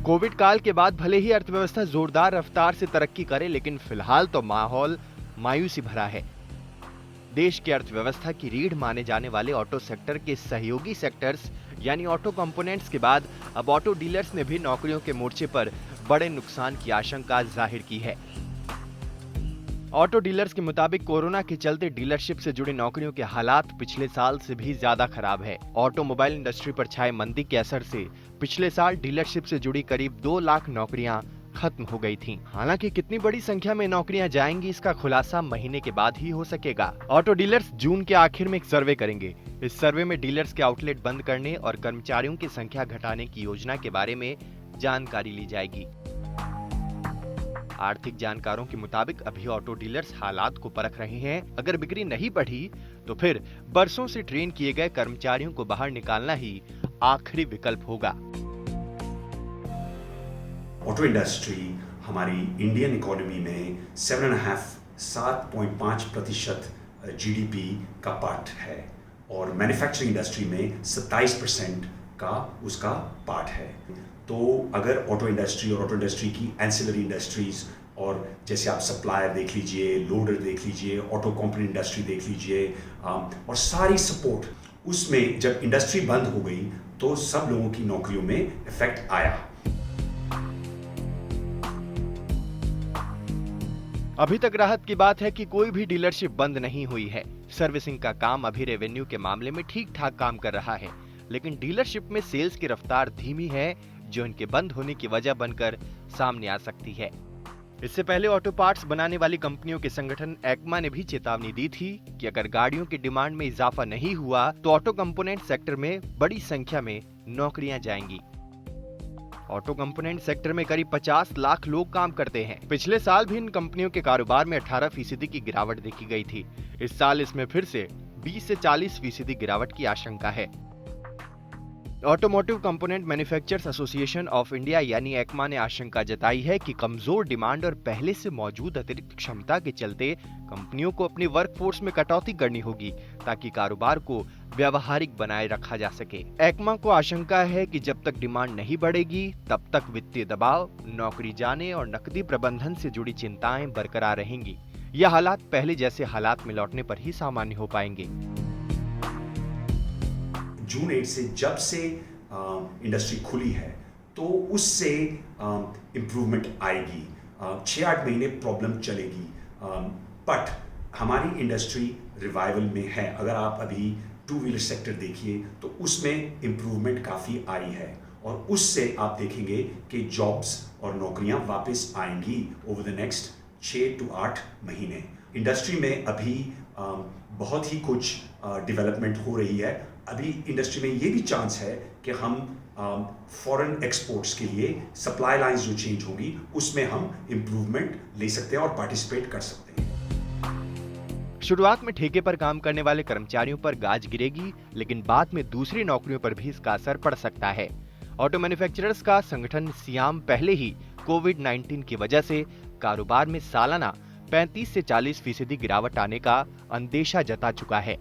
Covid काल के बाद भले ही अर्थव्यवस्था जोरदार रफ्तार से तरक्की करे, लेकिन फिलहाल तो माहौल मायूसी भरा है। देश की अर्थव्यवस्था की रीढ़ माने जाने वाले ऑटो सेक्टर के सहयोगी सेक्टर्स यानी ऑटो कंपोनेंट्स के बाद अब ऑटो डीलर्स ने भी नौकरियों के मोर्चे पर बड़े नुकसान की आशंका जाहिर की है। ऑटो डीलर्स के मुताबिक कोरोना के चलते डीलरशिप से जुड़ी नौकरियों के हालात पिछले साल से भी ज्यादा खराब है। ऑटोमोबाइल इंडस्ट्री पर छाए मंदी के असर से पिछले साल डीलरशिप से जुड़ी करीब 2 लाख नौकरियां खत्म हो गई थीं। हालांकि कितनी बड़ी संख्या में नौकरियां जाएंगी, इसका खुलासा महीने के बाद ही हो सकेगा। ऑटो डीलर्स जून के आखिर में एक सर्वे करेंगे। इस सर्वे में डीलर्स के आउटलेट बंद करने और कर्मचारियों की संख्या घटाने की योजना के बारे में जानकारी ली जाएगी। आर्थिक जानकारों के मुताबिक अभी ऑटो डीलर्स हालात को परख रहे हैं। अगर बिक्री नहीं बढ़ी तो फिर बरसों से ट्रेन किए गए कर्मचारियों को बाहर निकालना ही आखिरी विकल्प होगा। ऑटो इंडस्ट्री हमारी इंडियन इकोनॉमी में 7.5% जीडीपी का पार्ट है और मैन्युफैक्चरिंग इंडस्ट्री में 27% का उसका पार्ट है। तो अगर ऑटो इंडस्ट्री और ऑटो इंडस्ट्री की एंसिलरी इंडस्ट्रीज और जैसे आप सप्लायर देख लीजिए, लोडर देख लीजिए, ऑटो कंपोनेंट इंडस्ट्री देख लीजिए और सारी सपोर्ट, उसमें जब इंडस्ट्री बंद हो गई तो सब लोगों की नौकरियों में इफेक्ट आया। अभी तक राहत की बात है कि कोई भी डीलरशिप बंद नहीं हुई है। सर्विसिंग का काम अभी रेवेन्यू के मामले में ठीक ठाक काम कर रहा है, लेकिन डीलरशिप में सेल्स की रफ्तार धीमी है, जो इनके बंद होने की वजह बनकर सामने आ सकती है। इससे पहले ऑटो पार्ट्स बनाने वाली कंपनियों के संगठन एकमा ने भी चेतावनी दी थी कि अगर गाड़ियों की डिमांड में इजाफा नहीं हुआ तो ऑटो कंपोनेंट सेक्टर में बड़ी संख्या में नौकरियां जाएंगी। ऑटो कंपोनेंट सेक्टर में करीब 50 लाख लोग काम करते हैं। पिछले साल भी इन कंपनियों के कारोबार में 18% की गिरावट देखी गई थी। इस साल इसमें फिर से 20 से 40% गिरावट की आशंका है। Automotive component manufacturers association of India यानी एकमा ने आशंका जताई है कि कमजोर डिमांड और पहले से मौजूद अतिरिक्त क्षमता के चलते कंपनियों को अपनी वर्कफोर्स में कटौती करनी होगी ताकि कारोबार को व्यावहारिक बनाए रखा जा सके। एकमा को आशंका है कि जब तक डिमांड नहीं बढ़ेगी तब तक वित्तीय दबाव, नौकरी जाने और नकदी प्रबंधन से जुड़ी चिंताएं बरकरार रहेंगी। यह हालात पहले जैसे हालात में लौटने पर ही सामान्य हो पाएंगे। जून 8 से जब से इंडस्ट्री खुली है तो उससे इम्प्रूवमेंट आएगी। 6-8 महीने प्रॉब्लम चलेगी, बट हमारी इंडस्ट्री रिवाइवल में है। अगर आप अभी 2 व्हीलर सेक्टर देखिए तो उसमें इम्प्रूवमेंट काफ़ी आई है और उससे आप देखेंगे कि जॉब्स और नौकरियां वापस आएंगी ओवर द नेक्स्ट 6 to 8 महीने। इंडस्ट्री में अभी बहुत ही कुछ डेवलपमेंट हो रही है। अभी इंडस्ट्री में ये भी चांस है कि हम फॉरेन एक्सपोर्ट्स के लिए सप्लाई लाइंस जो चेंज होगी उसमें हम इम्प्रूवमेंट ले सकते हैं और पार्टिसिपेट कर सकते हैं। शुरुआत में ठेके पर काम करने वाले कर्मचारियों पर गाज गिरेगी, लेकिन बाद में दूसरी नौकरियों पर भी इसका असर पड़ सकता है। ऑटो मैन्युफैक्चरर्स का संगठन सियाम पहले ही कोविड-19 की वजह से कारोबार में सालाना 35 से 40% गिरावट आने का अंदेशा जता चुका है।